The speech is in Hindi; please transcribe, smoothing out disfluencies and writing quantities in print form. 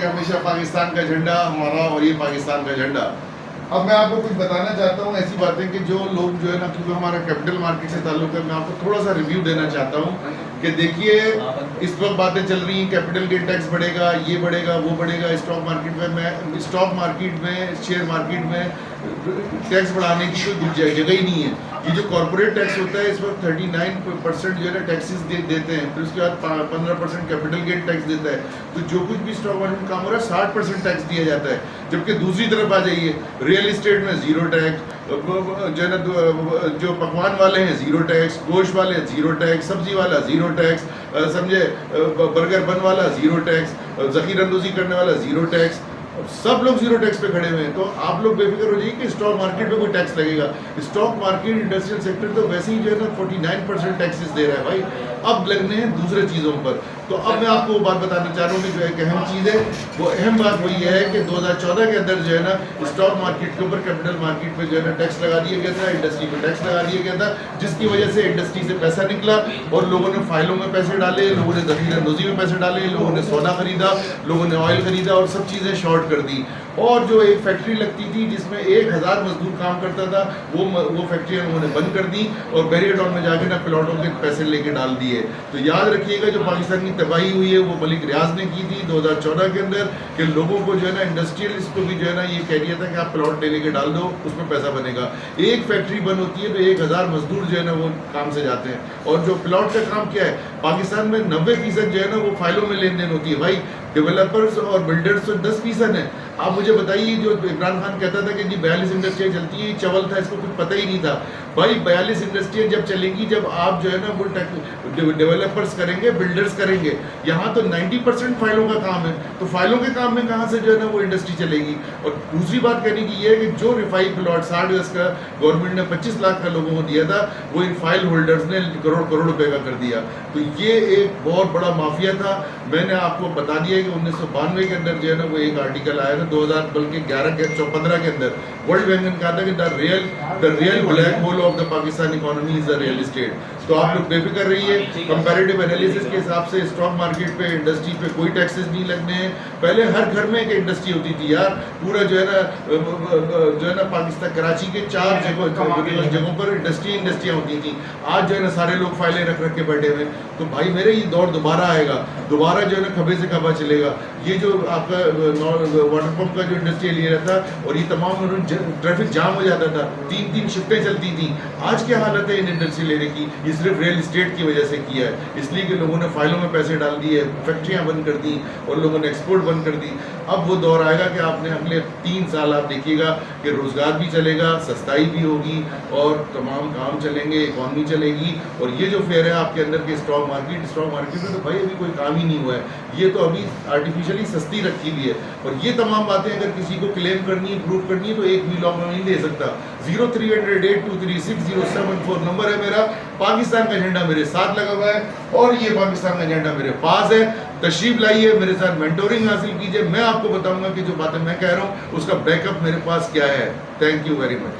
कि हमेशा पाकिस्तान का झंडा हमारा और ये पाकिस्तान का झंडा। अब मैं आपको कुछ बताना चाहता हूँ ऐसी बातें कि जो लोग जो है ना, क्योंकि हमारा कैपिटल मार्केट से ताल्लुक है, मैं आपको थोड़ा सा रिव्यू देना चाहता हूँ कि देखिए इस वक्त बातें चल रही हैं कैपिटल गेन टैक्स बढ़ेगा, ये बढ़ेगा, वो बढ़ेगा। स्टॉक मार्केट में स्टॉक मार्केट में शेयर मार्केट में टैक्स बढ़ाने की कोई जगह ही नहीं है। ये जो कॉर्पोरेट टैक्स होता है इस वक्त 39% जो है ना टैक्सेस देते हैं, फिर उसके बाद 15% कैपिटल गेन टैक्स देता है। तो जो कुछ भी स्टॉक मार्केट में काम हो रहा है 60% टैक्स दिया जाता है। जबकि दूसरी तरफ आ जाइए रियल इस्टेट में जीरो टैक्स, जो है ना जो पकवान वाले हैं जीरो टैक्स, गोश्त वाले हैं जीरो टैक्स, सब्जी वाला जीरो टैक्स, समझे बर्गर बन वाला जीरो टैक्स, ज़ख़ीरा-अंदोज़ी करने वाला जीरो टैक्स, सब लोग जीरो टैक्स पे खड़े हुए हैं। तो आप लोग बेफिक्र हो जाइए कि स्टॉक मार्केट में कोई टैक्स लगेगा। स्टॉक मार्केट इंडस्ट्रियल सेक्टर तो वैसे ही जो है ना 49% टैक्सेस दे रहा है भाई, अब लगने हैं दूसरे चीज़ों पर। तो अब मैं आपको वो बात बताना चाह रहा हूँ कि जो एक अहम चीज़ है, वो अहम बात वही है कि 2014 के अंदर जो है ना स्टॉक मार्केट के ऊपर कैपिटल मार्केट पे जो है ना टैक्स लगा दिया गया था, इंडस्ट्री पे टैक्स लगा दिया गया था, जिसकी वजह से इंडस्ट्री से पैसा निकला और लोगों ने फाइलों में पैसे डाले, लोगों ने ज़ख़ीरा-अंदोज़ी में पैसे डाले, लोगों ने सोना खरीदा, लोगों ने ऑयल खरीदा और सब चीज़ें शॉर्ट कर दी। और जो एक फैक्ट्री लगती थी जिसमें 1000 मजदूर काम करता था, वो फैक्ट्रियाँ उन्होंने बंद कर दी और बैरियर टाउन में जाके ना प्लॉटों के पैसे लेके डाल दिए। तो याद रखिएगा जो पाकिस्तान की तबाही हुई है वो मलिक रियाज ने की थी 2014 के अंदर, कि लोगों को जो है ना इंडस्ट्रियलिस्ट को भी जो है ना ये कह दिया था कि आप प्लॉट ले लेके डाल दो, उसमें पैसा बनेगा। एक फैक्ट्री बंद होती है तो 1000 मजदूर जो है ना वो काम से जाते हैं। और जो प्लॉट का काम क्या है, पाकिस्तान में 90% जो है ना वो फाइलों में लेन देन होती है भाई। डेवलपर्स और बिल्डर्स तो 10% है। आप मुझे बताइए, जो इमरान खान कहता था कि जी 42 इंडस्ट्रियाँ चलती है, चवल था, इसको कुछ पता ही नहीं था भाई। 42 इंडस्ट्रियाँ जब चलेंगी, जब आप जो है ना वो डेवलपर्स करेंगे, बिल्डर्स करेंगे। यहाँ तो 90% फाइलों का काम है, तो फाइलों के काम में कहाँ से जो है ना वो इंडस्ट्री चलेगी। और दूसरी बात कहने की ये है कि जो रिफाई प्लॉट 60 गज का गवर्नमेंट ने 25 लाख का लोगों को दिया था, वो इन फाइल होल्डर्स ने करोड़ रुपए का कर दिया। तो ये एक बहुत बड़ा माफिया था। मैंने आपको बता दिया कि 1992 के अंदर जो है ना वो एक आर्टिकल आया था, 2000 बल्कि 15 के अंदर वर्ल्ड बैंक ने कहा था कि the real black hole of the Pakistan economy is the real estate. तो आप लोग बेफिक्र रहिए, कंपैरेटिव एनालिसिस के हिसाब से स्टॉक मार्केट पे, इंडस्ट्री पे कोई टैक्सेस नहीं लगने हैं। पहले हर घर में एक इंडस्ट्री होती थी यार, पूरा जो है ना पाकिस्तान कराची के 4 जगहों पर इंडस्ट्रियाँ होती थी। आज जो है ना सारे लोग फाइलें रख के बैठे हुए। तो भाई मेरे ये दौर दोबारा आएगा, दोबारा जो है ना खबे से खबा चलेगा। ये जो आपका वाटर पंप का जो इंडस्ट्रियल एरिया था और ये तमाम ट्रैफिक जाम हो जाता था, 3 शिफ्टें चलती थी। आज क्या हालत है इन इंडस्ट्रियल एरिया की? ये सिर्फ रियल इस्टेट की वजह से किया है, इसलिए कि लोगों ने फाइलों में पैसे डाल दिए, फैक्ट्रियाँ बंद कर दी और लोगों ने एक्सपोर्ट बंद कर दी। अब वो दौर आएगा कि आपने अगले 3 साल आप देखिएगा कि रोज़गार भी चलेगा, सस्ताई भी होगी और तमाम काम चलेंगे, इकॉनमी चलेगी। और ये जो फेयर है आपके अंदर के स्टॉक मार्केट में तो भाई अभी कोई काम ही नहीं हुआ है, ये तो अभी आर्टिफिशियली सस्ती रखी हुई है। और ये तमाम बातें अगर किसी को क्लेम करनी है, प्रूव करनी है, तो एक भी लॉन्ग नहीं दे सकता। 0300823607 नंबर है मेरा। पाकिस्तान का झंडा मेरे साथ लगा हुआ है और ये पाकिस्तान का झंडा मेरे पास है। तशरीफ लाइए, मेरे साथ मेंटोरिंग हासिल कीजिए, मैं आपको बताऊंगा कि जो बातें मैं कह रहा हूँ उसका बैकअप मेरे पास क्या है। Thank you very much.